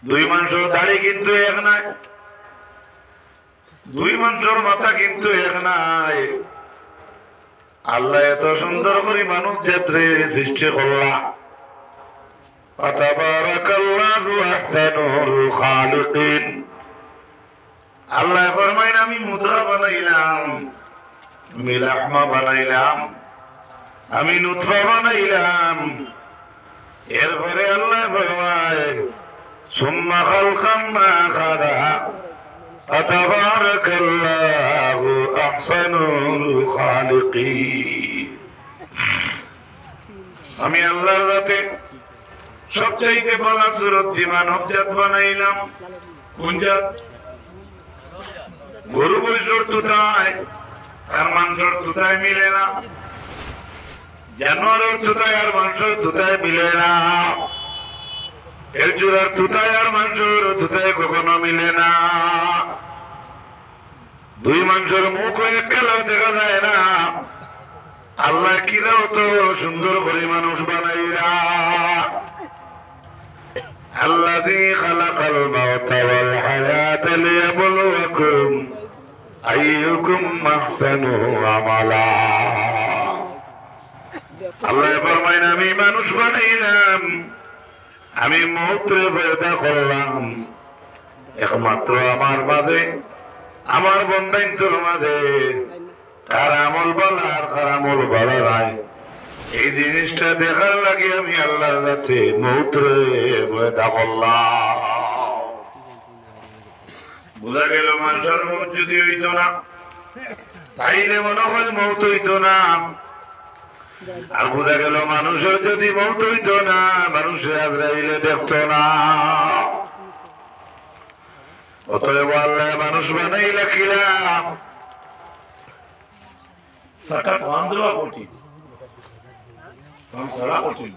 দুই মানুষের দাড়ি কিন্তু এক নাই, দুই মানুষের মাথা কিন্তু এক নাই। আল্লাহ এত সুন্দর করে মানুষ জাতির সৃষ্টি করলা। তাবারাকাল্লাহু আহসানুল খালিকিন। আল্লাহ ফরমায় আমি মুদ্রা বানাইলাম, আমি লাহমা বানাইলাম, আমি নুতফা বানাইলাম। এরপরে আল্লাহ ফরমায় সুম্মা খালকানা খারা তাবারাকাল্লাহু আহসানুল খালিকিন। আমি আল্লাহর রাতে সবচাইতে ভালো সুরত মানব জাত বানাইলাম। কোন জাত? গরু বৈশর তুতায় আর মাংসর তুতায় মিলে না, জানোয়ারের তুতায় আর মাংসর তুতায় মিলে না, খেজুরের তুতায় আর মাংসর তুতায় কখনো মিলে না। দুই মানুষের মুখ এক কালো দেখা যায় না। আল্লাহ কিরাও তো সুন্দর করে মানুষ বানাইরা। আল্লাযী খালাকাল মাউতা ওয়াল হায়াতা লিয়াবলুয়াকুম আইয়ুকুম আহসানু আমালা। আল্লাহ ফরমায় আমি মানুষ বানাইলাম, আমি মৌতরে পয়দা করলাম একমাত্র আমার মাঝে, আমার বন্দাইন্তর মাঝে কার আমল বলা আর কার আমল বলা নাই। এই জিনিসটা দেখার লাগে আমি আল্লাহর কাছে মৌতরে পয়দা করলাম। বোঝা গেল মানুষের মৌত যদি হইতো না তাইলে মনে হয় মৌত হইতো না। আর বোঝা গেল মানুষের যদি মৌত হইতো না মানুষের আজরাইলে দেখতো না। অতএব আল্লাহ মানুষ বানাইলা খিলাম। সাকাত বান্ধবা কঠিন, সারা কঠিন।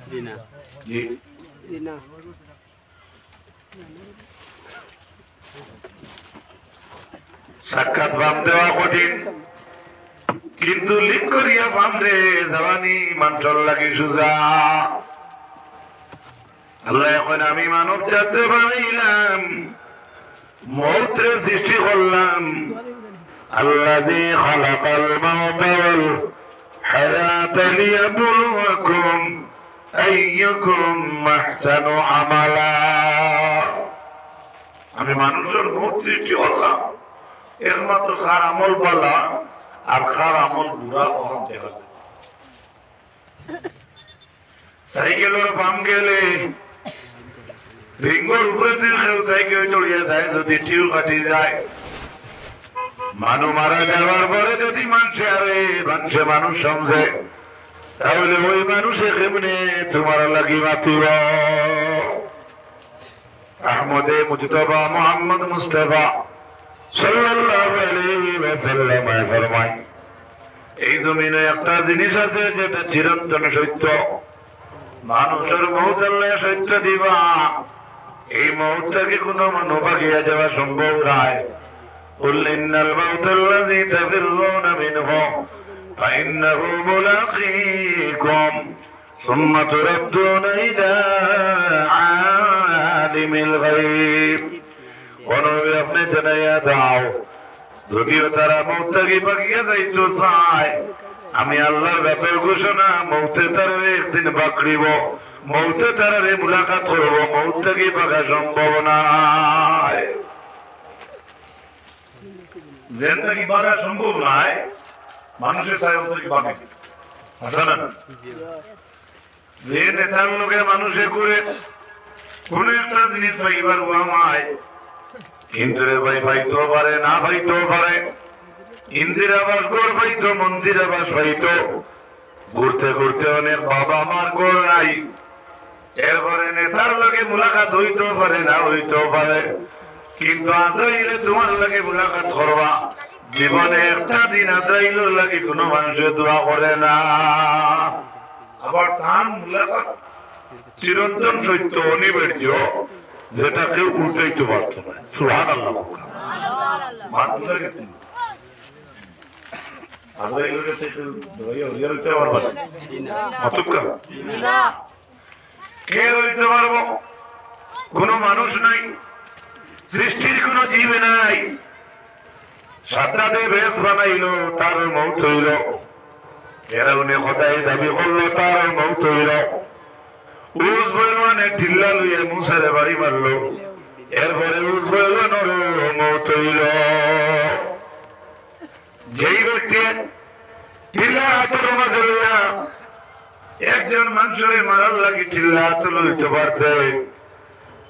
জি না, জি জি না। সাক্ষাৎ বাম দেওয়া কঠিন, কিন্তু লিপ করিয়া বামরে জবানি মানুষের লাগি সুজা। আল্লাহ এখন আমি মানব জাতি বানাইলাম, মৌতরে সৃষ্টি করলাম। আল্লাযী খালাকাল মাউতা ওয়াল হায়াতা লিয়াবলুয়াকুম আইয়ুকুম আহসানু আমালা। আমি মানুষের মৌত সৃষ্টি করলাম একমাত্র কার আমল বলা আর কার আমল বুড়া কখন দেখা যায়। সাইকেলের বাম গেলে রিঙ্গর উপরে সাইকেল চড়িয়ে যায়, যদি টিউ কাটি যায় মানুষ মারা যাওয়ার পরে যদি মানুষে মানুষ সমঝে তাহলে ওই মানুষে কেমনে তোমার লাগি মাতিব। আহমদে মুজতবা মোহাম্মদ মুস্তাফা সাল্লাল্লাহু আলাইহি ওয়াসাল্লাম ফরমায় এই জমিনে একটা জিনিস আছে যেটা চিরন্তন সত্য। মানুষের মৌত আল্লাহ সত্য দিবা। এই মৌতটাকে কোনো মানুষ ভাগিয়া যাওয়া সম্ভব নয়। قل إن الموت الذي تفرون منه فإنه ملاقيكم ثم تردون إلى عالم الغيب। ونبي আপনি জানাইয়া দাও যদিও তারা মৌতটাকে ভাগিয়া যাইতে চায়, আমি আল্লাহর ব্যাপারে ঘোষণা মৌতে তারা একদিন বাকড়িব, মৌতে তারা মুলাকাত করবো, মৌতটাকে ভাগা সম্ভব নয়। জেন্দাগি বাগা সম্ভব নয়, মানুষের চাই অন্তরকে বাগিয়েছে। যে নেতার লোকে মানুষে করে কোন একটা জিনিস পাইবার আমায়, কিন্তু রে ভাই পাইতেও পারে না পাইতেও পারে। ইন্দিরাবাস গড় পাইতো, মন্দিরাবাস পাইতো, ঘুরতে ঘুরতে অনেক বাবা মার গড় নাই। এরপরে নেতার লোকে মুলাকাত হইতেও পারে না হইতেও পারে, কিন্তু আজরাইলে তোমার লাগে মুলাকাত করবা। জীবনে একটা দিন আজরাইল লাগে কোনো মানুষের দোয়া করে না। আবার তার মুলাকাত চিরন্তন সত্য অনিবার্য, যেটা কেউ উল্টাইতে পারত না। সুবহানাল্লাহ। মানুষের কাছে আজরাইলের কাছে দোয়া হইতে পারবা না, কে হইতে পারবো? কোন মানুষ নাই, সৃষ্টির কোন জীব নাই। সাতটাতে বেশ বানাইলো, তার মৌত হইল। ফেরাউনে কথাই দাবি করলো, তার মৌত হইল। উজ বলবানে ঢিল্লা লইয়া মুসারে বাড়ি মারলো, এরপরে উজ বলবানোর মৌত হইল। যেই ব্যক্তি ঢিল্লা হাতের মাঝে লইয়া একজন মানুষের মারার লাগে ঢিল্লা হাতে লইতে পারছে,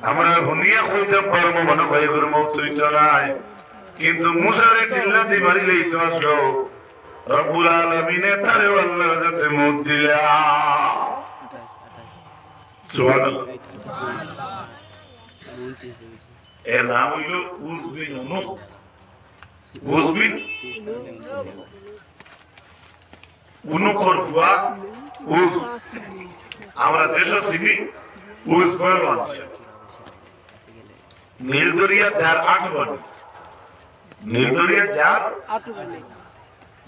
আমরা শুনিয়া কইতে পারবো মনে হয় ওর মৌত হইত নাই, কিন্তু মুসারে ঢিল্লা দিয়ে মারিলেই তো আসলো রব্বুল আলামিনে তারে আল্লাহ যাতে মৌত দিলা। সুবহানাল্লাহ। এর নাম হইল উজবিন উনুক। উজবিন উনুকর ফুয়া উজ। আমরা দেশ চিনি উজ বলবান। নীলদরিয়া যার আটবান, নীলদরিয়া যার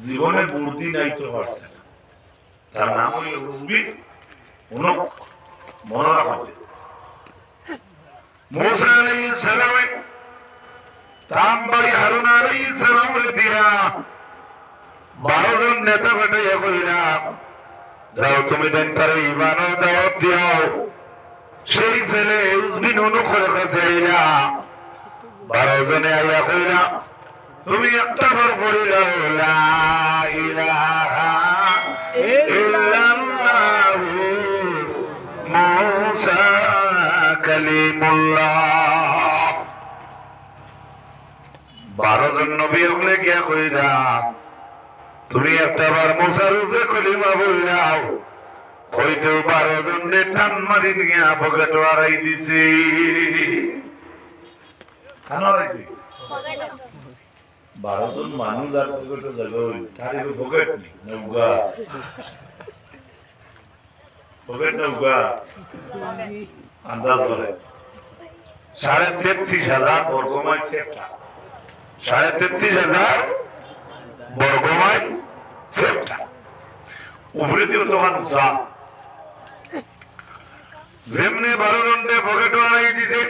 জীবনে বুদ্ধি নাই তো পারছে, তার নাম হইল উজবিন উনুক। মনে রাখবে মুসা আলাইহিস সালামে তাম ভাই হারুন আলাইহিস সালামরে দিয়া 12 জন নেতা পাঠাইয়া কইলা, যাও তুমি দেনকারে ঈমান ও দাওয়াত দিও। সেই ছেলে উজবিন উনুকের কাছে আইলা, 12 জনে আইয়া কইলা, তুমি একটা বার পড়িলা লা ইলাহা ইল্লাল্লাহু মুসা কালিমুল্লাহ। 12 জন নবী হলে গিয়া কইরা, তুমি একটা বার মুসার উপরে কলিমা বইলাও। হয়তো 12 জনে টান মারি নিয়ে পকেট হারাই দিছে। 12 জন মানুষ আর পকেটে জায়গা হই, তার পকেট নেই, নৌকা পকেট, নৌকা আন্দাজ বলে 33,000 বর্গমাইল সেপ্টা, 33,000 বর্গমাইল সেপ্টা। উপরে দিও তোমার উৎসা যেমনি 12 জনকে পকেট হারাই দিছে।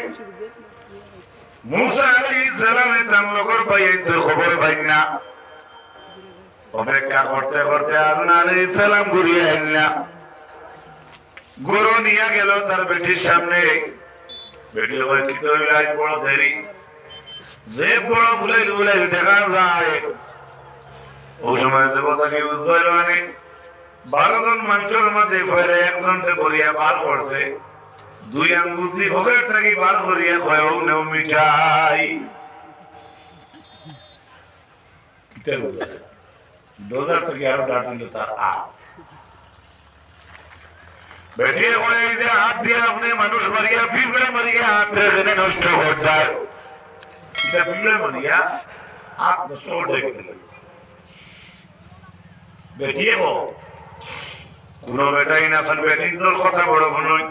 মুসা আলাইহিস সালামে তার লোকের পাইতে খবর পাইন না, অপেক্ষা করতে করতে হারুন আলাইহিস সালাম ঘুরিয়ে আইলা। গরু নিয়ে গেল তার বেটির সামনে। বেটি বড় দেরি, যে বড় বুলাই বুলাই দেখা যায়। ওই সময় যে কথা কি বুঝতে পারবানি, 12 জন মানুষের মাঝে ফেলে একজনকে বলিয়া বার করছে, 2 আঙ্গুল দিয়ে ভোগের থাকি বার করিয়া কয়েও নেও মিঠাই। ডোজার থেকে আরো ডাটিল তার আট। বেটিয়ে কয়ে যে হাত দিয়ে আপনি মানুষ মারিয়া পিঁপড়ে মারিয়া হাত রেখে নষ্ট করতে, পিঁপড়ে মারিয়া হাত নষ্ট করতে। বেটিয়ে কোন বেটাই না শোন, বেটির তোর কথা বড় নয়।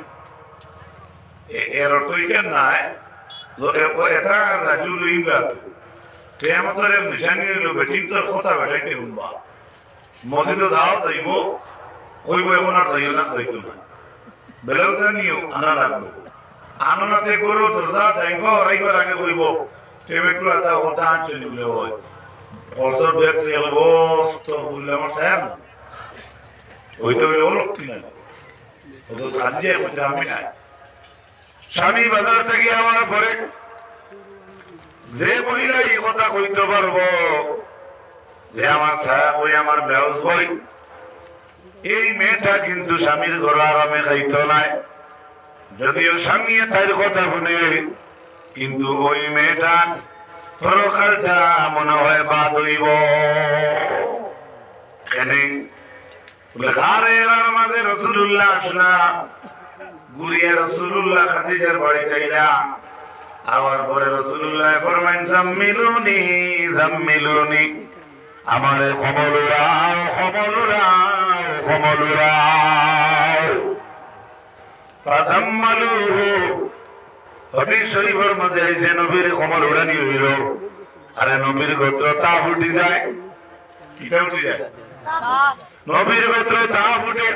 এর অর্থ কেন নাই এটা রাজু ইমরাত কেয়ামতের নিশানি হইল বেটির তোর কথা বেটাইতে শুনবা। মসজিদে যাও যাইব, কইব এখন আর যাইও না, যাইতো না, বেলাউটা নিও আনা লাগবো। আনাতে করো দরজা যাইব, রাইবার আগে কইব টেমেটু এটা কথা আনছে নিলে হয়। বছর দেখছে বস্ত বললে আমার সাহেব ওইটা হইলে অলক্ষী নাই, ওটা কাজে করতে আমি নাই। স্বামী বাজার থেকে আমার পরে যে মহিলা এই কথা কইতে পারবো যে আমার ছায়া বই, আমার ব্লাউজ বই, এই মেয়েটা কিন্তু স্বামীর ঘর আরামে খাইত নাই। যদিও স্বামী তার কথা শুনে, কিন্তু ওই মেয়েটা পরকালটা মনে হয় বাদ হইব। মাঝে রসুল্লাহ আসলা, গুড়িয়া রসুল্লাহ খাদিজার বাড়ি চাইলা। আবার পরে রসুল্লাহ ফরমাইন জাম্মিলুনি জাম্মিলুনি, আমারে কমল উড়াও কমল উড়াও কমল উড়াও। ফাজাম্মালুহু, হাদিস শরীফের মাঝে আইছে নবীর কমল উড়ানি হইল। আরে নবীর গোত্র তা ফুটি যায়, কিটা উঠে যায়, নবীর গোত্র তা ফুটে।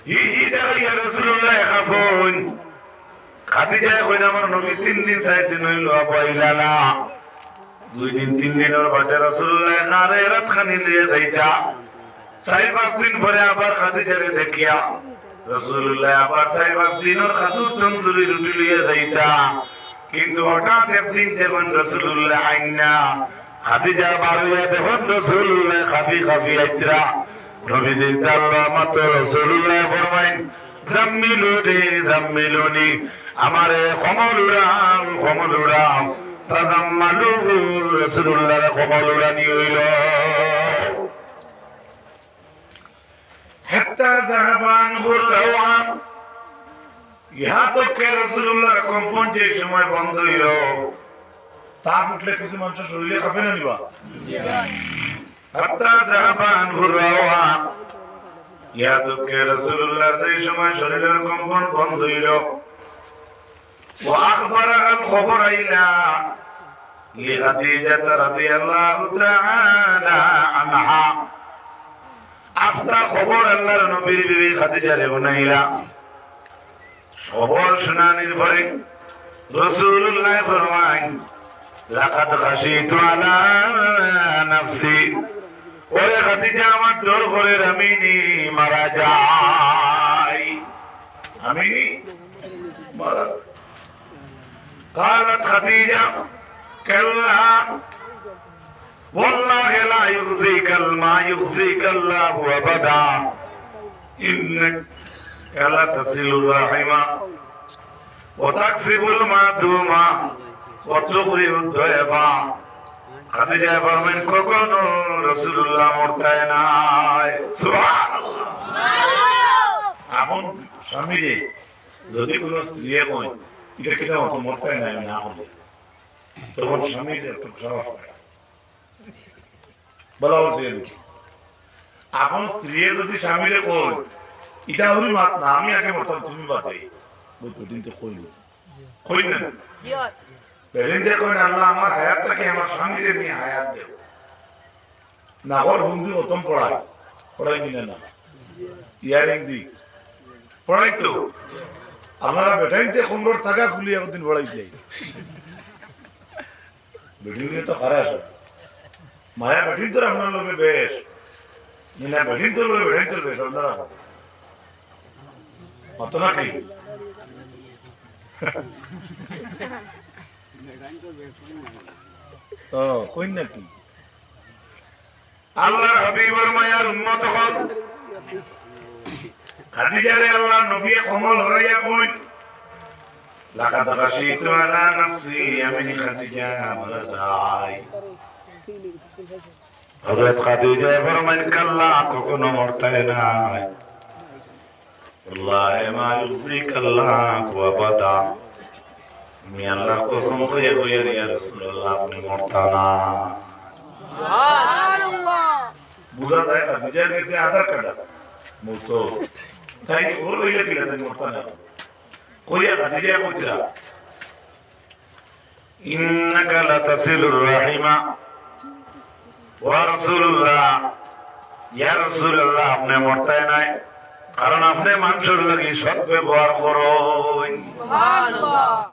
হি হি দাঁড়াইয়া রসুল্লাহ খাফন খাদিজা কইনা আমার নবী 3 দিন 4 দিন হইল আবাইলা না 2 দিন 3 দিনের বাদে রাসূলুল্লাহ নারে রাত খানি লিয়ে যাইতা 4-5 দিন পরে আবার খাদিজারে দেখিয়া রাসূলুল্লাহ আবার 4-5 দিনের খাজুর তন্দুরি রুটি লিয়ে যাইতা কিন্তু হঠাৎ একদিন যখন রাসূলুল্লাহ আইনা খাদিজা বারুয়া দেখুন রাসূলুল্লাহ খাফি খাফি আইতরা নবীজি তাআলা মাত্র রাসূলুল্লাহ ফরমাইন জাম্মিলুনি আমারে কমলুরাম ফাজাম্মালু রাসূলুল্লাহ কমলুরানি হইল হাত্তা যাহাবান গুররাওয়া ইহা তো কে রাসূলুল্লাহর কম্পন যে সময় বন্ধ হইল তা উঠলে কিছু মানুষ শরীরে কাঁপে না নিবা হাত্তা যাহাবান গুররাওয়া ইয়া তো কে রাসূলুল্লাহর যে সময় শরীরের কম্পন বন্ধ হইল ওয়া আখবারাল খবর আইলা লিখাদিজা রাদিয়াল্লাহু তাআলা আনহা আফতা খবর আল্লাহর নবীর বিবি খাদিজারে শুনাইলা খবর শোনানির পরে রাসূলুল্লাহ ফরমায় লাকাদ খাশিতু আলা নাফসি ওরে খাদিজা আমার ডর করে আমিনি মারা যাই আমিনি মারা قالت خديجة كلا والله لا يخزيك الله أبدا إنك لا تصل الرحم وتكسب المعدوم وتقرئ الضيف খাদিজা ফরমান কখনো রাসূলুল্লাহ মরতায় নাই সুবহানাল্লাহ আপন স্বামীরে যদি কোনো স্ত্রী কয় এটা কেটে অত মরতায় নাই না হলে তখন স্বামীর একটু সাহস পায় বলা হচ্ছে আপন স্ত্রী যদি স্বামীরে কই এটা ওরই মাত না আমি আগে মরতাম তুমি বাদে বুঝদিন তো কই না বেদিন দেখো আল্লাহ আমার হায়াতটাকে আমার স্বামীরে নিয়ে হায়াত দেব না ওর হিন্দু প্রথম পড়াই কিনা না ইয়ারিং দি পড়াই তো আপনারা বেটাইতে সুন্দর থাকা খুলি একদিন পড়াই যাই বেটিন তো খারাপ মায়া বেটিন তো আপনার লোকে বেশ না বেটিন তো লোকে বেটাইন তো বেশ আপনারা অত না কি কই নাকি আল্লাহর হাবিবের মায়ার উম্মত হল খাদিজারে আল্লাহ নবী কমল হরাইয়া কই লাকাদ খাশিতু আলা নাফসি আমি খাদিজা মারা যাই হযরত খাদিজা ফরমান কাল্লা কখনো মরতে নাই আল্লাহ মা ইউজিক আল্লাহ ওয়া বাদা আমি আল্লাহর কসম করে কইয়া ইয়া রাসূলুল্লাহ আপনি মরতা না সুবহানাল্লাহ বুঝা যায় খাদিজার কাছে আধার কার্ড আছে মরতো তাই ওর হইলে দিলে মরতা না কইয়া খাদিজা কইরা ইন্নাকা লাতাসিলুর রাহিমা ওয়া রাসূলুল্লাহ ইয়া রাসূলুল্লাহ আপনি মরতায় নাই কারণ আপনি মানুষের লাগি সৎ ব্যবহার করেন সুবহানাল্লাহ।